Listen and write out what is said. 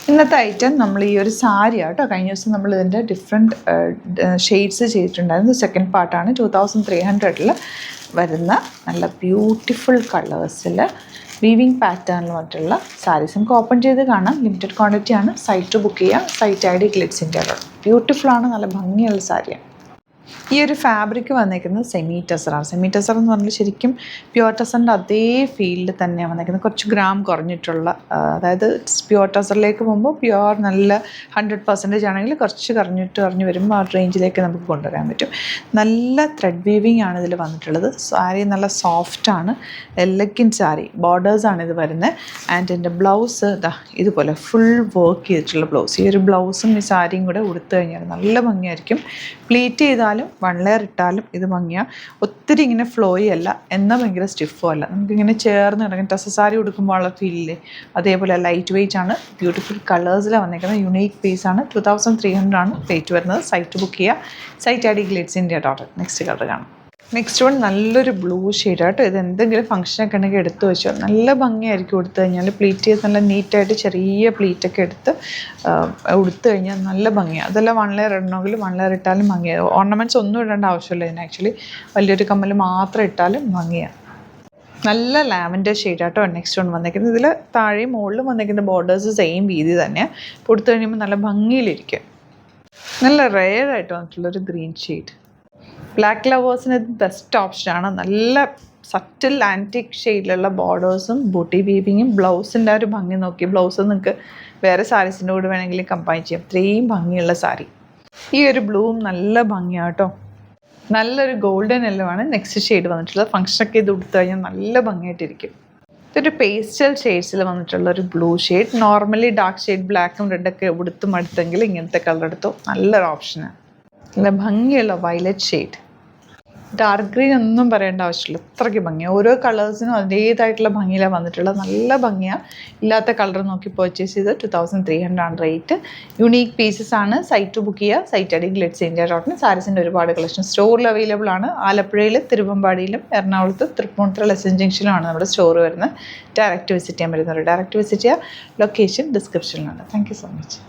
ഇന്നത്തെ ഐറ്റം നമ്മൾ ഈ ഒരു സാരിയാണ് കേട്ടോ. കഴിഞ്ഞ ദിവസം നമ്മൾ ഇതിൻ്റെ ഡിഫറെൻറ്റ് ഷെയ്ഡ്സ് ചെയ്തിട്ടുണ്ടായിരുന്നു. സെക്കൻഡ് പാർട്ടാണ്. 2300 വരുന്ന നല്ല ബ്യൂട്ടിഫുൾ കളേഴ്സിൽ വീവിങ് പാറ്റേണിൽ വന്നിട്ടുള്ള സാരീസ് നമുക്ക് ഓപ്പൺ ചെയ്ത് കാണാം. ലിമിറ്റഡ് ക്വാണ്ടിറ്റി ആണ്. സൈറ്റ് ബുക്ക് ചെയ്യാം. സൈറ്റ് ഐ ഡി ഗ്ലിറ്റ്സിൻ്റെ ബ്യൂട്ടിഫുള്ളാണ്. നല്ല ഭംഗിയുള്ള സാരിയാണ്. ഈ ഒരു ഫാബ്രിക് വന്നിരിക്കുന്നത് സെമി ടെസറാണ്. സെമി ടെസർ എന്ന് പറഞ്ഞാൽ ശരിക്കും പ്യുവർ ടെസറിൻ്റെ അതേ ഫീൽഡിൽ തന്നെയാണ് വന്നിരിക്കുന്നത്. കുറച്ച് ഗ്രാം കുറഞ്ഞിട്ടുള്ള, അതായത് പ്യുവർ ടെസറിലേക്ക് പോകുമ്പോൾ പ്യുവർ നല്ല 100% ആണെങ്കിൽ കുറച്ച് കുറഞ്ഞ് വരുമ്പോൾ ആ റേഞ്ചിലേക്ക് നമുക്ക് കൊണ്ടുവരാൻ പറ്റും. നല്ല ത്രെഡ് വീവിങ് ആണ് ഇതിൽ വന്നിട്ടുള്ളത്. സാരി നല്ല സോഫ്റ്റാണ്. എലഗൻറ്റ് സാരി. ബോർഡേഴ്സാണ് ഇത് വരുന്നത്. ആൻഡ് എൻ്റെ ബ്ലൗസ് ഇതുപോലെ ഫുൾ വർക്ക് ചെയ്തിട്ടുള്ള ബ്ലൗസ്. ഈ ഒരു ബ്ലൗസും ഈ സാരിയും കൂടെ ഉടുത്തു കഴിഞ്ഞാൽ നല്ല ഭംഗിയായിരിക്കും. പ്ലീറ്റ് ചെയ്താലും 1 ലെയർ ഇട്ടാലും ഇത് ഭംഗിയാണ്. ഒത്തിരി ഇങ്ങനെ ഫ്ലോയി അല്ല, എന്നാൽ ഭയങ്കര സ്റ്റിഫും അല്ല. നമുക്കിങ്ങനെ ചേർന്ന് കിടക്കും. ടെസർ സാരി ഉടുക്കുമ്പോൾ ഉള്ള ഫീലില്ലേ, അതേപോലെ ലൈറ്റ് വെയ്റ്റ് ആണ്. ബ്യൂട്ടിഫുൾ കളേഴ്സിലാണ് വന്നിരിക്കുന്നത്. യുണീക്ക് പീസാണ്. 2300 ആണ് റേറ്റ് വരുന്നത്. സൈറ്റ് ബുക്ക് ചെയ്യുക. സൈറ്റ് ഐ ഡി ഗ്ലിറ്റ്സിൻ്റെ .com. നെക്സ്റ്റ് കളർ കാണാം. നെക്സ്റ്റ് വൺ നല്ലൊരു ബ്ലൂ ഷെയ്ഡ് കേട്ടോ. ഇത് എന്തെങ്കിലും ഫംഗ്ഷനൊക്കെ ഉണ്ടെങ്കിൽ എടുത്ത് വെച്ചോ. നല്ല ഭംഗിയായിരിക്കും ഉടുത്തു കഴിഞ്ഞാൽ. പ്ലീറ്റ് ചെയ്ത് നല്ല നീറ്റായിട്ട് ചെറിയ പ്ലീറ്റൊക്കെ എടുത്ത് ഉടുത്തു കഴിഞ്ഞാൽ നല്ല ഭംഗിയാണ്. അതെല്ലാം 1 ലെയർ ഇടണമെങ്കിൽ 1 ലെയർ ഇട്ടാലും ഭംഗിയാണ്. ഓർണമെൻറ്റ്സ് ഒന്നും ഇടേണ്ട ആവശ്യമില്ല ഇതിന്. ആക്ച്വലി വലിയൊരു കമ്മൽ മാത്രം ഇട്ടാലും ഭംഗിയാണ്. നല്ല ലാവൻഡർ ഷെയ്ഡ് ആട്ടോ നെക്സ്റ്റ് വൺ വന്നിരിക്കുന്നത്. ഇതിൽ താഴെയും മുകളിലും വന്നിരിക്കുന്ന ബോർഡേഴ്സ് സെയിം വീതി തന്നെയാണ്. കൊടുത്തു കഴിയുമ്പോൾ നല്ല ഭംഗിയിലിരിക്കും. നല്ല റെയർ ആയിട്ട് വന്നിട്ടുള്ളൊരു ഗ്രീൻ ഷെയ്ഡ്. ബ്ലാക്ക് ലവേഴ്സിന് ഇത് ബെസ്റ്റ് ഓപ്ഷനാണ്. നല്ല സറ്റിൽ ആൻറ്റിക് ഷെയ്ഡിലുള്ള ബോർഡേഴ്സും ബൂട്ടി വീവിങ്ങും. ബ്ലൗസിൻ്റെ ഒരു ഭംഗി നോക്കി. ബ്ലൗസ് നിങ്ങൾക്ക് വേറെ സാരീസിൻ്റെ കൂടെ വേണമെങ്കിൽ കമ്പൈൻ ചെയ്യാം. ഇത്രയും ഭംഗിയുള്ള സാരി. ഈ ഒരു ബ്ലൂവും നല്ല ഭംഗിയാണ് കേട്ടോ. നല്ലൊരു ഗോൾഡൻ യെല്ലോ ആണ് നെക്സ്റ്റ് ഷെയ്ഡ് വന്നിട്ടുള്ളത്. ഫംഗ്ഷനൊക്കെ ഇത് ഉടുത്തു കഴിഞ്ഞാൽ നല്ല ഭംഗിയായിട്ടിരിക്കും. ഇതൊരു പേസ്റ്റൽ ഷെയ്ഡ്സിൽ വന്നിട്ടുള്ള ഒരു blue shade. Normally dark shade ബ്ലാക്കും റെഡൊക്കെ ഉടുത്തും അടുത്തെങ്കിൽ ഇങ്ങനത്തെ കളർ എടുത്തോ. നല്ലൊരു ഓപ്ഷനാണ്. നല്ല ഭംഗിയുള്ള വയലറ്റ് ഷെയ്ഡ്. ഡാർക്ക് ഗ്രീൻ ഒന്നും പറയേണ്ട ആവശ്യമില്ല. അത്രയ്ക്ക് ഭംഗിയാണ്. ഓരോ കളേഴ്സിനും അതിൻ്റേതായിട്ടുള്ള ഭംഗിയിലാണ് വന്നിട്ടുള്ളത്. നല്ല ഭംഗിയാണ്. ഇല്ലാത്ത കളർ നോക്കി പർച്ചേസ് ചെയ്ത് 2300 ആണ് റേറ്റ്. യുണീക്ക് പീസസ് ആണ്. സൈറ്റ് ബുക്ക് ചെയ്യുക. സൈറ്റ് ഐ ഡി ഗ്ലിറ്റ്സിൻ്റെ സാരീസിൻ്റെ ഒരുപാട് കളക്ഷൻ സ്റ്റോറിൽ അവൈലബിൾ ആണ്. ആലപ്പുഴയിൽ, തിരുവമ്പാടിയിലും, എറണാകുളത്ത്, തൃപ്പൂണിത്തുറ ലെസൺ ജംഗ്ഷനിലുമാണ് നമ്മുടെ സ്റ്റോർ വരുന്നത്. ഡയറക്റ്റ് വിസിറ്റ് ചെയ്യാൻ പറ്റുന്നവർ ഡയറക്റ്റ് വിസിറ്റ് ചെയ്യുക. ലൊക്കേഷൻ ഡിസ്ക്രിപ്ഷനിലാണ്. Thank you so much.